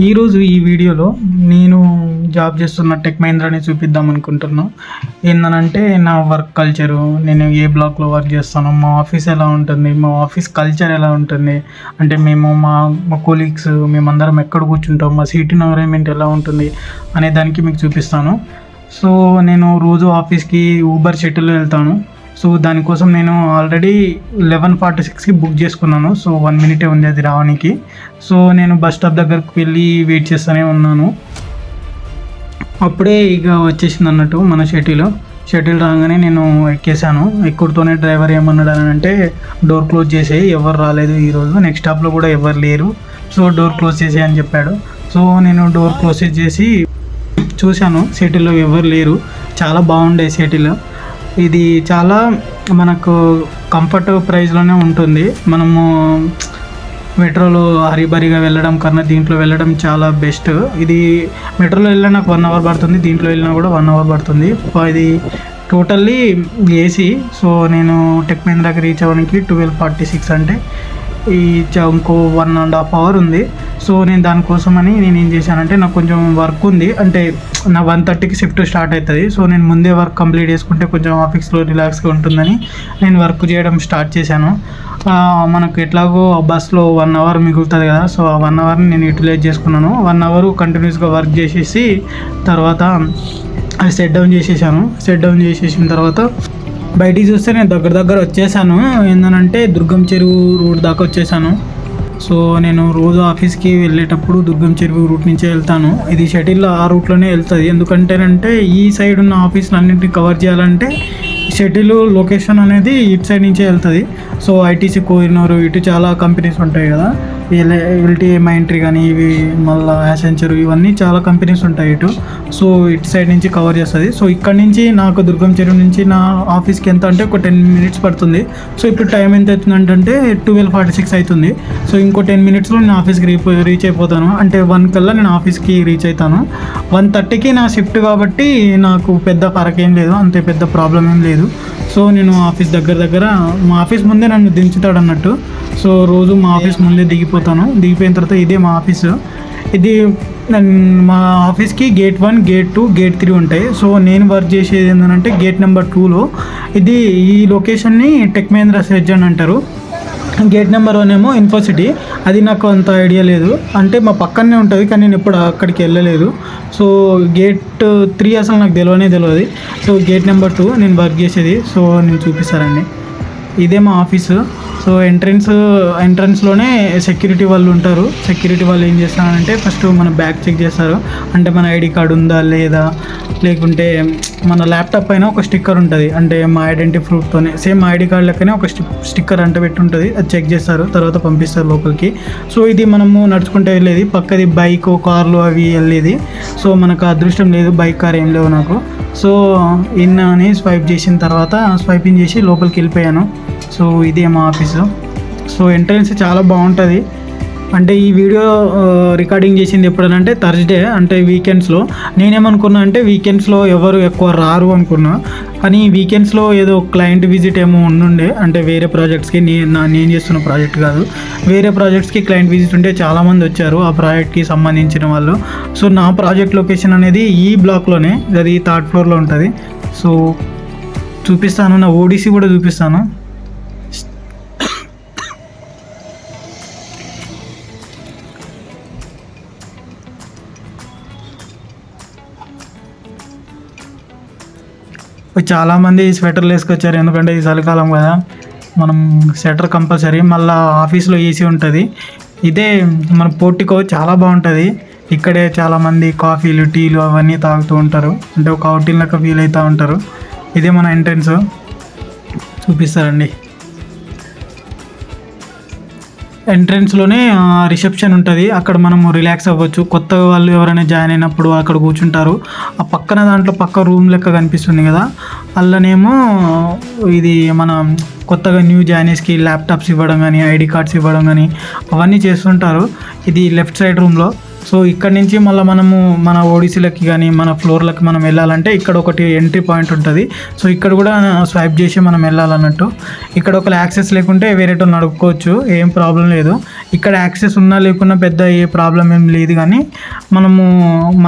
ఈరోజు ఈ వీడియోలో నేను జాబ్ చేస్తున్న టెక్ మహీంద్రాని చూపిద్దాం అనుకుంటున్నాను. ఏంటంటే నా వర్క్ కల్చరు, నేను ఏ బ్లాక్లో వర్క్ చేస్తాను, మా ఆఫీస్ ఎలా ఉంటుంది, మా ఆఫీస్ కల్చర్ ఎలా ఉంటుంది, అంటే మేము మా కొలీగ్స్ మేమందరం ఎక్కడ కూర్చుంటాం, మా సీట్ ఎన్విరాన్మెంట్ ఎలా ఉంటుంది అనే దానికి మీకు చూపిస్తాను. సో నేను రోజు ఆఫీస్కి ఊబర్ షటిల్లో వెళ్తాను. సో దానికోసం నేను ఆల్రెడీ 11:46కి బుక్ చేసుకున్నాను. సో 1 minute ఉంది అది రావడానికి. సో నేను బస్ స్టాప్ దగ్గరకు వెళ్ళి వెయిట్ చేస్తూనే ఉన్నాను. అప్పుడే ఇక వచ్చేసింది అన్నట్టు మన షటిల్ రాగానే నేను ఎక్కేసాను. ఎక్కుడుతోనే డ్రైవర్ ఏమన్నాడు అని అంటే, డోర్ క్లోజ్ చేసేయి, ఎవరు రాలేదు ఈరోజు, నెక్స్ట్ స్టాప్లో కూడా ఎవరు లేరు, సో డోర్ క్లోజ్ చేసేయి అని చెప్పాడు. సో నేను డోర్ క్లోజ్ చేసి చూశాను, షటిల్లో ఎవరు లేరు. చాలా బాగుండే షటిల్. ఇది చాలా మనకు కంఫర్ట్ ప్రైస్లోనే ఉంటుంది. మనము మెట్రోలో హరిబరిగా వెళ్ళడం కన్నా దీంట్లో వెళ్ళడం చాలా బెస్ట్. ఇది మెట్రోలో వెళ్ళినా నాకు 1 hour పడుతుంది, దీంట్లో వెళ్ళినా కూడా 1 hour పడుతుంది. ఇది టోటల్లీ ఏసీ. సో నేను టెక్ మహీంద్రాకి రీచ్ అవ్వడానికి 12:46 అంటే ఇంకో 1.5 hour ఉంది. సో నేను దానికోసమని నేను ఏం చేశానంటే, నాకు కొంచెం వర్క్ ఉంది, అంటే నా 1:30కి షిఫ్ట్ స్టార్ట్ అవుతుంది. సో నేను ముందే వర్క్ కంప్లీట్ చేసుకుంటే కొంచెం ఆఫీస్లో రిలాక్స్గా ఉంటుందని నేను వర్క్ చేయడం స్టార్ట్ చేశాను. మనకు ఎట్లాగో బస్లో 1 hour మిగులుతుంది కదా, సో ఆ 1 hourని నేను యూటిలైజ్ చేసుకున్నాను. 1 hour కంటిన్యూస్గా వర్క్ చేసేసి తర్వాత అది సెట్ డౌన్ చేసేసిన తర్వాత బయటికి చూస్తే నేను దగ్గర వచ్చేసాను. ఏంటంటే దుర్గం చెరువు రూట్ దాకా వచ్చేసాను. సో నేను రోజు ఆఫీస్కి వెళ్ళేటప్పుడు దుర్గం చెరువు రూట్ నుంచే వెళ్తాను. ఇది షటిల్ ఆ రూట్లోనే వెళ్తుంది. ఎందుకంటేనంటే ఈ సైడ్ ఉన్న ఆఫీసులు అన్నింటినీ కవర్ చేయాలంటే షటిల్ లొకేషన్ అనేది ఇటు సైడ్ నుంచే వెళ్తుంది. సో ఐటీసీ కోహినూరు ఇటు చాలా కంపెనీస్ ఉంటాయి కదా, ఎల్టీఏ మైంట్రీ కానీ ఇవి మళ్ళీ యాసెంచర్ ఇవన్నీ చాలా కంపెనీస్ ఉంటాయి ఇటు. సో ఇటు సైడ్ నుంచి కవర్ చేస్తుంది. సో ఇక్కడ నుంచి నాకు దుర్గం చెరువు నుంచి నా ఆఫీస్కి ఎంత అంటే ఒక 10 minutes పడుతుంది. సో ఇప్పుడు టైం ఎంత అవుతుందంటే 12:46 అవుతుంది. సో ఇంకో 10 minutesలో నేను ఆఫీస్కి రీచ్ అయిపోతాను. అంటే 1 కల్లా నేను ఆఫీస్కి రీచ్ అవుతాను. 1:30కి నా షిఫ్ట్ కాబట్టి నాకు పెద్ద ఫరక్ ఏం లేదు, అంతే పెద్ద ప్రాబ్లం ఏం లేదు. సో నేను ఆఫీస్ దగ్గర మా ఆఫీస్ ముందే నన్ను దించుతాడు అన్నట్టు. సో రోజు మా ఆఫీస్ ముందే దిగిపోయిన తర్వాత ఇదే మా ఆఫీసు. ఇది మా ఆఫీస్కి గేట్ 1, గేట్ 2, గేట్ 3 ఉంటాయి. సో నేను వర్క్ చేసేది ఏంటంటే గేట్ నెంబర్ 2లో. ఇది ఈ లొకేషన్ని టెక్ మహీంద్రా సెజ్ అని అంటారు. గేట్ నెంబర్ 1 ఏమో ఇన్ఫోసిటీ. అది నాకు అంత ఐడియా లేదు, అంటే మా పక్కనే ఉంటుంది కానీ నేను ఎప్పుడు అక్కడికి వెళ్ళలేదు. సో గేట్ 3 అసలు నాకు తెలియదు. సో గేట్ నెంబర్ 2 నేను వర్క్ చేసేది. సో నేను చూపిస్తానండి, ఇదే మా ఆఫీసు. సో ఎంట్రన్స్లోనే సెక్యూరిటీ వాళ్ళు ఉంటారు. సెక్యూరిటీ వాళ్ళు ఏం చేస్తారంటే ఫస్ట్ మన బ్యాగ్ చెక్ చేస్తారు, అంటే మన ఐడి కార్డు ఉందా లేదా, లేకుంటే మన ల్యాప్టాప్ పైన ఒక స్టిక్కర్ ఉంటుంది, అంటే మా ఐడెంటిటీ ప్రూఫ్తోనే సేమ్ మా ఐడి కార్డు లెక్కనే ఒక స్టిక్కర్ అంటే పెట్టి ఉంటుంది. అది చెక్ చేస్తారు, తర్వాత పంపిస్తారు లోపలికి. సో ఇది మనము నడుచుకుంటే వెళ్ళేది, పక్కది బైక్ కార్లు అవి వెళ్ళేది. సో మనకు అదృష్టం లేదు, బైక్ కార్ ఏం లేవు నాకు. సో ఇన్ అని స్వైపింగ్ చేసి లోపలికి వెళ్ళిపోయాను. సో ఇదే మా ఆఫీసు. సో ఎంట్రన్స్ చాలా బాగుంటుంది. అంటే ఈ వీడియో రికార్డింగ్ చేసింది ఎప్పుడనంటే థర్స్డే, అంటే వీకెండ్స్లో. నేనేమనుకున్నా అంటే వీకెండ్స్లో ఎవరు ఎక్కువ రారు అనుకున్నా, కానీ వీకెండ్స్లో ఏదో క్లయింట్ విజిట్ ఏమో ఉండుండే, అంటే వేరే ప్రాజెక్ట్స్కి, నేను చేస్తున్న ప్రాజెక్ట్ కాదు, వేరే ప్రాజెక్ట్స్కి క్లయింట్ విజిట్ ఉంటే చాలామంది వచ్చారు ఆ ప్రాజెక్ట్కి సంబంధించిన వాళ్ళు. సో నా ప్రాజెక్ట్ లొకేషన్ అనేది ఈ బ్లాక్లోనే, అది 3rd floorలో ఉంటుంది. సో చూపిస్తాను, నా ఓడిసి కూడా చూపిస్తాను. చాలామంది స్వెటర్లు వేసుకొచ్చారు, ఎందుకంటే ఈ చలికాలం కదా, మనం స్వెటర్ కంపల్సరీ. మళ్ళీ ఆఫీస్లో ఏసీ ఉంటుంది. ఇదే మన పోర్టికో చాలా బాగుంటుంది. ఇక్కడే చాలామంది కాఫీలు టీలు అవన్నీ తాగుతూ ఉంటారు, అంటే ఒక అవుటింగ్ లెక్క ఫీల్ అవుతూ ఉంటారు. ఇదే మన ఎంట్రన్స్, చూపిస్తారండి. ఎంట్రన్స్లోనే రిసెప్షన్ ఉంటుంది, అక్కడ మనము రిలాక్స్ అవ్వచ్చు. కొత్త వాళ్ళు ఎవరైనా జాయిన్ అయినప్పుడు అక్కడ కూర్చుంటారు. ఆ పక్క రూమ్ లెక్క కనిపిస్తుంది కదా, అల్లనేమో ఇది మన కొత్తగా న్యూ జాయినీస్కి ల్యాప్టాప్స్ ఇవ్వడం కానీ, ఐడి కార్డ్స్ ఇవ్వడం కానీ అవన్నీ చేస్తుంటారు. ఇది లెఫ్ట్ సైడ్ రూమ్లో. సో ఇక్కడ నుంచి మళ్ళీ మనము మన ఓడిసీలకి కానీ మన ఫ్లోర్లకి మనం వెళ్ళాలంటే ఇక్కడ ఒకటి ఎంట్రీ పాయింట్ ఉంటుంది. సో ఇక్కడ కూడా స్వైప్ చేసి మనం వెళ్ళాలన్నట్టు. ఇక్కడ ఒక యాక్సెస్ లేకుంటే వేరేటో నడుపుకోవచ్చు, ఏం ప్రాబ్లం లేదు. ఇక్కడ యాక్సెస్ ఉన్నా లేకున్నా పెద్ద ఏ ప్రాబ్లం ఏం లేదు, కానీ మనము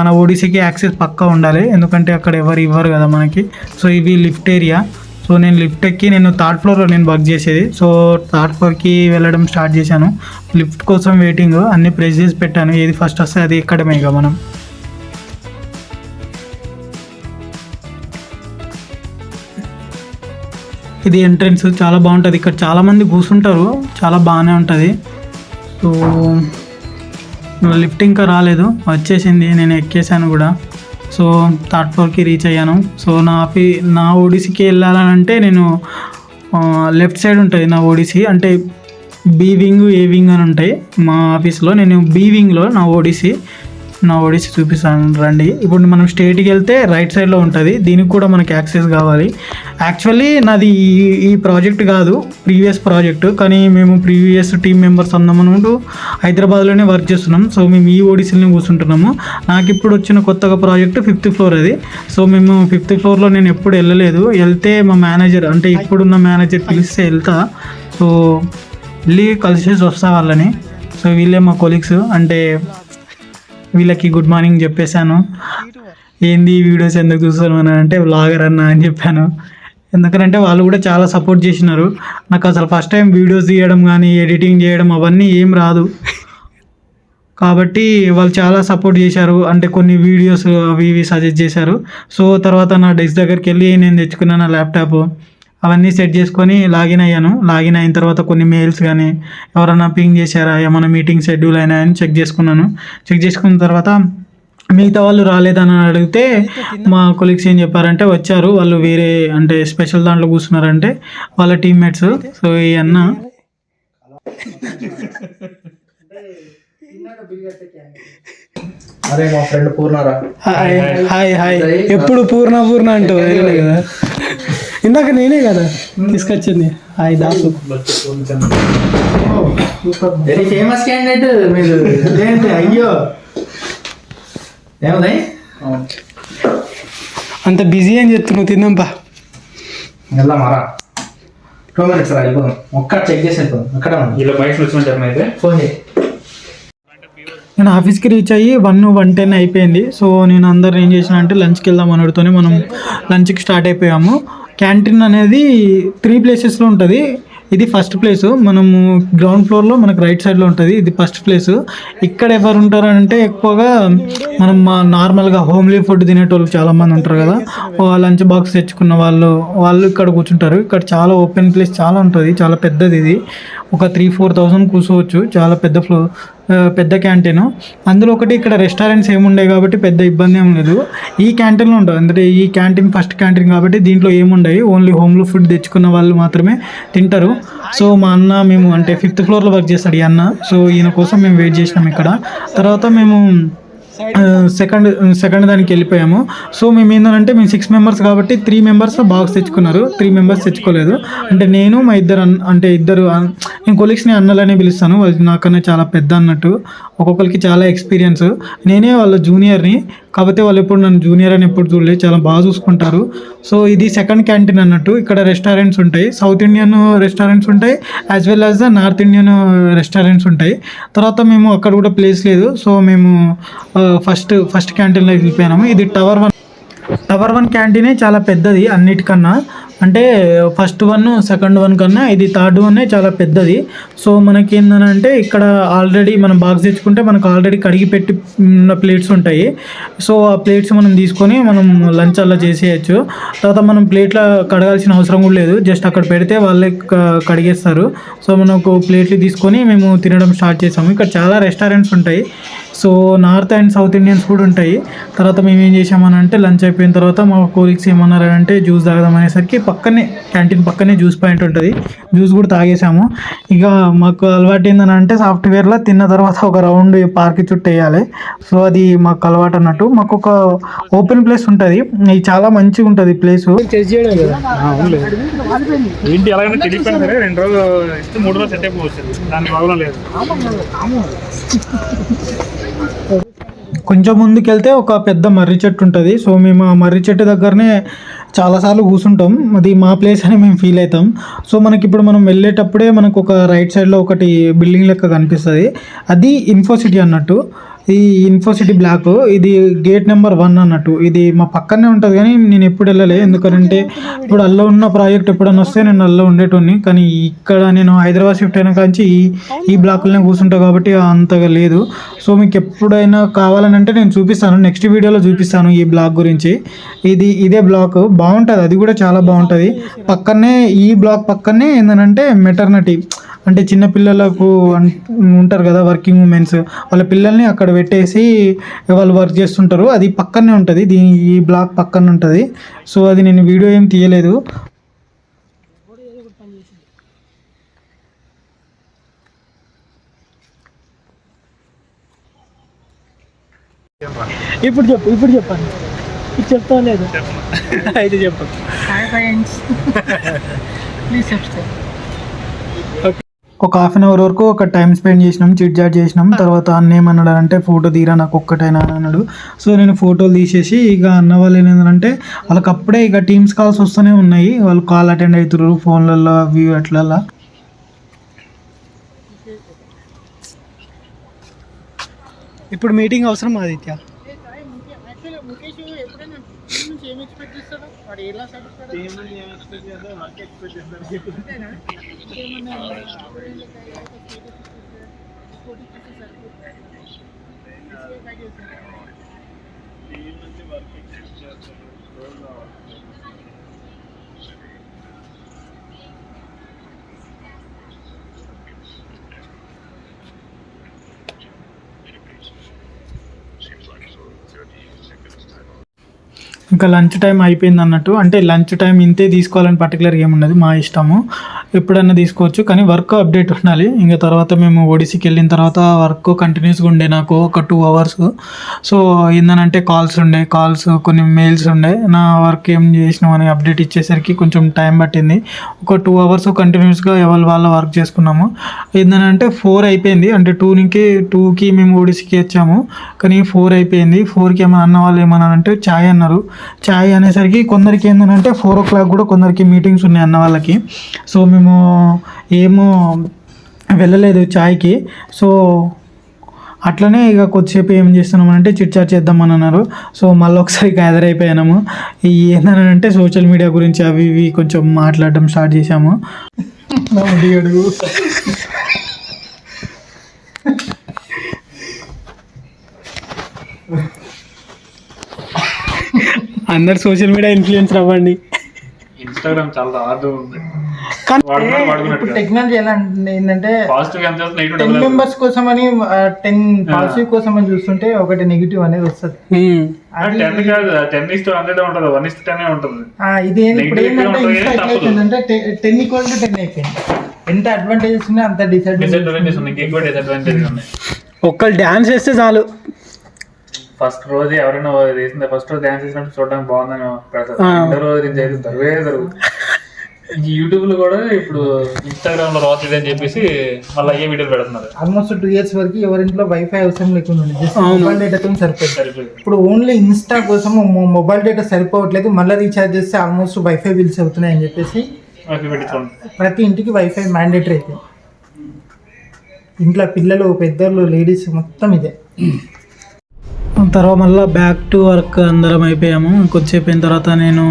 మన ఓడిసీకి యాక్సెస్ పక్కా ఉండాలి, ఎందుకంటే అక్కడ ఎవరు ఇవ్వరు కదా మనకి. సో ఇవి లిఫ్ట్ ఏరియా. సో నేను లిఫ్ట్ ఎక్కి నేను థర్డ్ ఫ్లోర్లో నేను వర్క్ చేసేది. సో థర్డ్ ఫ్లోర్కి వెళ్ళడం స్టార్ట్ చేశాను. లిఫ్ట్ కోసం వెయిటింగ్, అన్ని ప్రెస్ చేసి పెట్టాను, ఏది ఫస్ట్ వస్తే అది ఎక్కడమే ఇక మనం. ఇది ఎంట్రన్స్ చాలా బాగుంటుంది, ఇక్కడ చాలామంది కూర్చుంటారు, చాలా బాగానే ఉంటుంది. సో లిఫ్ట్ ఇంకా రాలేదు, వచ్చేసింది, నేను ఎక్కేసాను కూడా. సో థర్డ్ ఫ్లోర్కి రీచ్ అయ్యాను. సో నా ఓడిసీకి వెళ్ళాలంటే నేను లెఫ్ట్ సైడ్ ఉంటుంది నా ఓడిసీ, అంటే బి వింగ్ ఏ వింగ్ అని ఉంటాయి మా ఆఫీస్లో. నేను బి వింగ్లో నా ఓడిసీ చూపిస్తాను రండి. ఇప్పుడు మనం స్ట్రేట్కి వెళ్తే రైట్ సైడ్లో ఉంటుంది, దీనికి కూడా మనకి యాక్సెస్ కావాలి. యాక్చువల్లీ నాది ఈ ప్రాజెక్ట్ కాదు, ప్రీవియస్ ప్రాజెక్టు, కానీ మేము ప్రీవియస్ టీమ్ మెంబర్స్ అందమనుకుంటూ హైదరాబాద్లోనే వర్క్ చేస్తున్నాం. సో మేము ఈ ఓడిసీని కూర్చుంటున్నాము. నాకు ఇప్పుడు వచ్చిన కొత్తగా ప్రాజెక్టు 5th ఫ్లోర్ అది. సో మేము 5th ఫ్లోర్లో నేను ఎప్పుడు వెళ్ళలేదు, వెళ్తే మా మేనేజర్ అంటే ఇప్పుడున్న మేనేజర్ పిలిస్తే వెళ్తా. సో వెళ్ళి కలిసేసి వస్తా వాళ్ళని. సో వీళ్ళే మా కొలీగ్స్, అంటే వీళ్ళకి గుడ్ మార్నింగ్ చెప్పేశాను. ఏంది వీడియోస్ ఎందుకు చూస్తాను అని అంటే వ్లాగర్ అన్నా అని చెప్పాను. ఎందుకంటే వాళ్ళు కూడా చాలా సపోర్ట్ చేసినారు. నాకు అసలు ఫస్ట్ టైం వీడియోస్ తీయడం కానీ ఎడిటింగ్ చేయడం అవన్నీ ఏం రాదు, కాబట్టి వాళ్ళు చాలా సపోర్ట్ చేశారు. అంటే కొన్ని వీడియోస్ అవి ఇవి సజెస్ట్ చేశారు. సో తర్వాత నా డెస్క్ దగ్గరికి వెళ్ళి నేను తెచ్చుకున్న నా ల్యాప్టాప్ అవన్నీ సెట్ చేసుకొని లాగిన్ అయ్యాను. లాగిన్ అయిన తర్వాత కొన్ని మెయిల్స్ కానీ ఎవరైనా పింగ్ చేశారా, ఏమైనా మీటింగ్ షెడ్యూల్ అయినా అని చెక్ చేసుకున్నాను. చెక్ చేసుకున్న తర్వాత మిగతా వాళ్ళు రాలేదని అడిగితే మా కొలీగ్స్ ఏం చెప్పారంటే వచ్చారు, వాళ్ళు వేరే అంటే స్పెషల్ దాంట్లో కూర్చున్నారంటే వాళ్ళ టీమ్మేట్స్. సో ఈ అన్న అరే మా ఫ్రెండ్ పూర్ణరా. Hi hi hi. ఎప్పుడు పూర్ణ అంటూ కదా, ఇందాక నేనే కదా తీసుకొచ్చింది. Hi Dasu, very famous candidate మీరు. అయ్యో ఏమన్నాయి అంత బిజీ అని చెప్తున్నావు, తిందాంపా. వెళ్దామారా 2 minutes రా, వెళ్ళిపోదాం. ఒక్క చెక్ చేసి వెళ్ళిపోదాం. అక్కడ ఇలా బయట వచ్చిన అయితే ఫోన్ చేయి. నేను ఆఫీస్కి రీచ్ అయ్యి 1:10 అయిపోయింది. సో నేను అందరు ఏం చేసిన అంటే లంచ్కి వెళ్దాం అనడుతోనే మనం లంచ్కి స్టార్ట్ అయిపోయాము. క్యాంటీన్ అనేది 3 ప్లేసెస్లో ఉంటుంది. ఇది ఫస్ట్ ప్లేసు, మనము గ్రౌండ్ ఫ్లోర్లో మనకు రైట్ సైడ్లో ఉంటుంది. ఇది ఫస్ట్ ప్లేసు. ఇక్కడ ఎవరు ఉంటారంటే ఎక్కువగా మనం నార్మల్గా హోమ్లీ ఫుడ్ తినేటోళ్ళు చాలామంది ఉంటారు కదా, లంచ్ బాక్స్ తెచ్చుకున్న వాళ్ళు ఇక్కడ కూర్చుంటారు. ఇక్కడ చాలా ఓపెన్ ప్లేస్ చాలా ఉంటుంది, చాలా పెద్దది. ఇది ఒక 3,000-4,000 కూర్చోవచ్చు, చాలా పెద్ద క్యాంటీన్. అందులో ఒకటి ఇక్కడ రెస్టారెంట్స్ ఏముండే కాబట్టి పెద్ద ఇబ్బంది ఏం లేదు. ఈ క్యాంటీన్లో ఉంటుంది, అంటే ఈ క్యాంటీన్ ఫస్ట్ క్యాంటీన్ కాబట్టి దీంట్లో ఏముండవు, ఓన్లీ హోమ్లో ఫుడ్ తెచ్చుకున్న వాళ్ళు మాత్రమే తింటారు. సో మా అన్న మేము అంటే 5th ఫ్లోర్లో వర్క్ చేస్తాడు ఈ అన్న. సో ఈయన కోసం మేము వెయిట్ చేసినాం ఇక్కడ. తర్వాత మేము సెకండ్ దానికి వెళ్ళిపోయాము. సో మేము ఏంటంటే మేము 6 మెంబర్స్ కాబట్టి 3 మెంబర్స్ బాక్స్ తెచ్చుకున్నారు, 3 మెంబర్స్ తెచ్చుకోలేదు. అంటే నేను మా ఇద్దరు నేను కొలీగ్స్ని అన్నలనే పిలుస్తాను, వాళ్ళు నాకన్నా చాలా పెద్ద అన్నట్టు. ఒక్కొక్కరికి చాలా ఎక్స్పీరియన్స్. నేనే వాళ్ళ జూనియర్ని, కాకపోతే వాళ్ళు ఎప్పుడు నన్ను జూనియర్ అని ఎప్పుడు చూడలేదు, చాలా బాగా చూసుకుంటారు. సో ఇది సెకండ్ క్యాంటీన్ అన్నట్టు. ఇక్కడ రెస్టారెంట్స్ ఉంటాయి, సౌత్ ఇండియన్ రెస్టారెంట్స్ ఉంటాయి, as well as the north Indian restaurants ఉంటాయి. తర్వాత మేము అక్కడ కూడా ప్లేస్ లేదు, సో మేము ఫస్ట్ క్యాంటీన్లోకి వెళ్ళిపోయినాము. ఇది టవర్ 1 క్యాంటీనే చాలా పెద్దది అన్నిటికన్నా. అంటే ఫస్ట్ 1 సెకండ్ 1 కన్నా ఇది థర్డ్ 1 చాలా పెద్దది. సో మనకి ఏంటంటే ఇక్కడ ఆల్రెడీ మనం బాక్స్ తెచ్చుకుంటే మనకు ఆల్రెడీ కడిగి పెట్టి ఉన్న ప్లేట్స్ ఉంటాయి. సో ఆ ప్లేట్స్ మనం తీసుకొని మనం లంచ్ అలా చేసేయచ్చు. తర్వాత మనం ప్లేట్లో కడగాల్సిన అవసరం కూడా లేదు, జస్ట్ అక్కడ పెడితే వాళ్ళే కడిగేస్తారు. సో మనకు ప్లేట్లు తీసుకొని మేము తినడం స్టార్ట్ చేసాము. ఇక్కడ చాలా రెస్టారెంట్స్ ఉంటాయి, so north and south Indians కూడా ఉంటాయి. తర్వాత మేము ఏం చేసామనంటే లంచ్ అయిపోయిన తర్వాత మా కోలీగ్స్ ఏమన్నారంటే జ్యూస్ తాగదాం అనేసరికి క్యాంటీన్ పక్కనే జ్యూస్ పాయింట్ ఉంటుంది, జ్యూస్ కూడా తాగేసాము. ఇక మాకు అలవాటు ఏంటంటే సాఫ్ట్వేర్లో తిన్న తర్వాత ఒక రౌండ్ పార్క్ చుట్టూ వేయాలి. సో అది మాకు అలవాటు అన్నట్టు. మాకు ఒక ఓపెన్ ప్లేస్ ఉంటుంది, ఇది చాలా మంచిగా ఉంటుంది ప్లేస్. ఏంటి అలాగే తెలియకపోయినా సరే 2 రోజులు 3 రోజులు సెట్ అయిపోవచ్చు, దాని ప్రాబ్లం లేదు. కొంచెం ముందుకెళ్తే ఒక పెద్ద మర్రి చెట్టు ఉంటుంది. సో మేము ఆ మర్రి చెట్టు దగ్గరనే చాలాసార్లు కూర్చుంటాం. అది మా ప్లేస్ అని మేము ఫీల్ అవుతాం. సో మనకి ఇప్పుడు మనం వెళ్ళేటప్పుడే మనకు ఒక రైట్ సైడ్లో ఒకటి బిల్డింగ్ లెక్క కనిపిస్తుంది. అది ఇన్ఫోసిటీ అన్నట్టు. ఈ ఇన్ఫోసిటీ బ్లాక్ ఇది గేట్ నెంబర్ 1 అన్నట్టు. ఇది మా పక్కనే ఉంటుంది కానీ నేను ఎప్పుడు వెళ్ళలే. ఎందుకంటే ఇప్పుడు అల్లో ఉన్న ప్రాజెక్ట్ ఎప్పుడన్నా వస్తే నేను అల్లో ఉండేటోని. కానీ ఇక్కడ నేను హైదరాబాద్ షిఫ్ట్ అయిన కాంచి ఈ బ్లాక్లోనే కూర్చుంటా కాబట్టి అంతగా లేదు. సో మీకు ఎప్పుడైనా కావాలని అంటే నేను చూపిస్తాను, నెక్స్ట్ వీడియోలో చూపిస్తాను ఈ బ్లాక్ గురించి. ఇదే బ్లాక్ బాగుంటుంది, అది కూడా చాలా బాగుంటుంది. పక్కనే ఈ బ్లాక్ పక్కనే ఏంటంటే మెటర్నిటీ అంటే చిన్నపిల్లలకు ఉంటారు కదా వర్కింగ్ ఉమెన్స్, వాళ్ళ పిల్లల్ని అక్కడ పెట్టేసి వాళ్ళు వర్క్ చేస్తుంటారు. అది పక్కనే ఉంటుంది, ఈ బ్లాక్ పక్కన ఉంటుంది. సో అది నేను వీడియో ఏం తీయలేదు. ఇప్పుడు చెప్పండి. ఇది చెప్తా లేదు అయితే చెప్పు. Hi friends, please subscribe. ఒక హాఫ్ అన్ అవర్ వరకు ఒక టైం స్పెండ్ చేసినాం, చిట్ చాట్ చేసినాం. తర్వాత అన్న ఏమన్నాడు అంటే ఫోటో తీరా నాకు ఒక్కటైనా అన్నాడు. సో నేను ఫోటోలు తీసేసి ఇక అన్న వాళ్ళు ఏంటంటే వాళ్ళకి అప్పుడే ఇక టీమ్స్ కాల్స్ వస్తూనే ఉన్నాయి. వాళ్ళు కాల్ అటెండ్ అవుతారు ఫోన్లలో అవి అట్లా. ఇప్పుడు మీటింగ్ అవసరం ఆదిత్య. ఇంకా లంచ్ టైం అయిపోయింది అన్నట్టు. అంటే లంచ్ టైం ఇంతే తీసుకోవాలని పర్టికులర్గా ఏమున్నది, మా ఇష్టము, ఎప్పుడన్నా తీసుకోవచ్చు. కానీ వర్క్ అప్డేట్ ఉండాలి. ఇంకా తర్వాత మేము ఓడిసీకి వెళ్ళిన తర్వాత వర్క్ కంటిన్యూస్గా ఉండే నాకు ఒక 2 hours. సో ఏంటంటే కాల్స్ కొన్ని మెయిల్స్ ఉండే. నా వర్క్ ఏం చేసినాం అని అప్డేట్ ఇచ్చేసరికి కొంచెం టైం పట్టింది. ఒక 2 hours కంటిన్యూస్గా ఎవరి వాళ్ళ వర్క్ చేసుకున్నాము. ఏంటంటే 4 అయిపోయింది. అంటే 2కి మేము ఓడిసీకి వచ్చాము, కానీ 4 అయిపోయింది. 4కి ఏమైనా అన్న వాళ్ళు ఏమన్నారంటే ఛాయ్ అన్నారు. ఛాయ్ అనేసరికి కొందరికి ఏంటంటే 4 o'clock కూడా కొందరికి మీటింగ్స్ ఉన్నాయి అన్న వాళ్ళకి. సో మేము ఏమో వెళ్ళలేదు ఛాయ్కి. సో అట్లనే ఇక కొద్దిసేపు ఏం చేస్తున్నామంటే చిట్ చాట్ చేద్దామని అన్నారు. సో మళ్ళీ ఒకసారి గ్యాదర్ అయిపోయాము. ఏంటంటే సోషల్ మీడియా గురించి అవి ఇవి కొంచెం మాట్లాడడం స్టార్ట్ చేసాము. అడుగు అందరు సోషల్ మీడియా ఇన్ఫ్లుయెన్సర్ అవ్వండి. ఇన్స్టాగ్రామ్ చాలా హార్డ్ ఉంది. టెక్నాలజీ ఎలా ఏంటంటే 10 మెంబర్స్ కోసం అని 10 పాజిటివ్ కోసం అని చూస్తుంటే ఒకటి నెగిటివ్ అనేది వస్తుంది. ఇది ఇప్పుడు ఏంటంటే 10:10 అయిపోయింది. ఎంత అడ్వాంటేజెస్ ఉన్నాయి అంత డిసడ్వాంటేజెస్ ఉన్నాయి. ఒక్కళ్ళు డ్యాన్స్ చేస్తే చాలు. ఫస్ట్ రోజు ఎవరైనా ఫస్ట్ రోజు డాన్స్ చేసినప్పుడు చూడడానికి బాగుందని పెడతారు. రెండో రోజు జరుగుతుంది. యూట్యూబ్ లో కూడా ఇప్పుడు ఇన్స్టాగ్రామ్ లో రావట్లేదు అని చెప్పేసి మళ్ళీ అయ్యే వీడియోలు పెడుతున్నారు. ఆల్మోస్ట్ 2 years వరకు ఎవరింట్లో వైఫై అవసరం లేకుండా జస్ట్ మొబైల్ డేటాతో సరిపోతుంది. ఇప్పుడు ఓన్లీ ఇన్స్టా కోసం మొబైల్ డేటా సరిపోవట్లేదు, మళ్ళీ రీఛార్జ్ చేస్తే ఆల్మోస్ట్ వైఫై బిల్స్ అవుతున్నాయి అని చెప్పేసి ప్రతి ఇంటికి వైఫై మ్యాండేటరీ అయిపోయింది. ఇంట్లో పిల్లలు, పెద్దోళ్ళు, లేడీస్ మొత్తం ఇదే. తర్వాత మళ్ళీ బ్యాక్ టు వర్క్ అందరం అయిపోయాము. కొద్దిసేపు అయిన తర్వాత నేను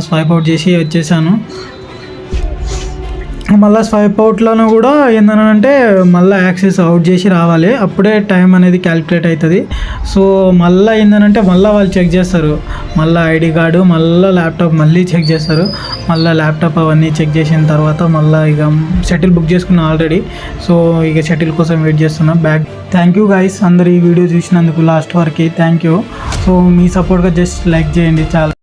స్వైప్ అవుట్ చేసి వచ్చేసాను. మళ్ళీ స్వైప్ అవుట్లోనూ కూడా ఏంటంటే మళ్ళీ యాక్సెస్ అవుట్ చేసి రావాలి, అప్పుడే టైం అనేది క్యాలిక్యులేట్ అవుతుంది. సో మళ్ళీ ఏంటంటే మళ్ళీ వాళ్ళు చెక్ చేస్తారు, మళ్ళీ ఐడి కార్డు, మళ్ళీ ల్యాప్టాప్ మళ్ళీ చెక్ చేస్తారు. మళ్ళీ ల్యాప్టాప్ అవన్నీ చెక్ చేసిన తర్వాత మళ్ళీ ఇక షటిల్ బుక్ చేసుకున్నాను ఆల్రెడీ. సో ఇక షటిల్ కోసం వెయిట్ చేస్తున్నా బ్యాక్. థ్యాంక్ యూ గైస్, అందరు ఈ వీడియో చూసినందుకు లాస్ట్ వరకు థ్యాంక్ యూ. సో మీ సపోర్ట్గా జస్ట్ లైక్ చేయండి చాలా.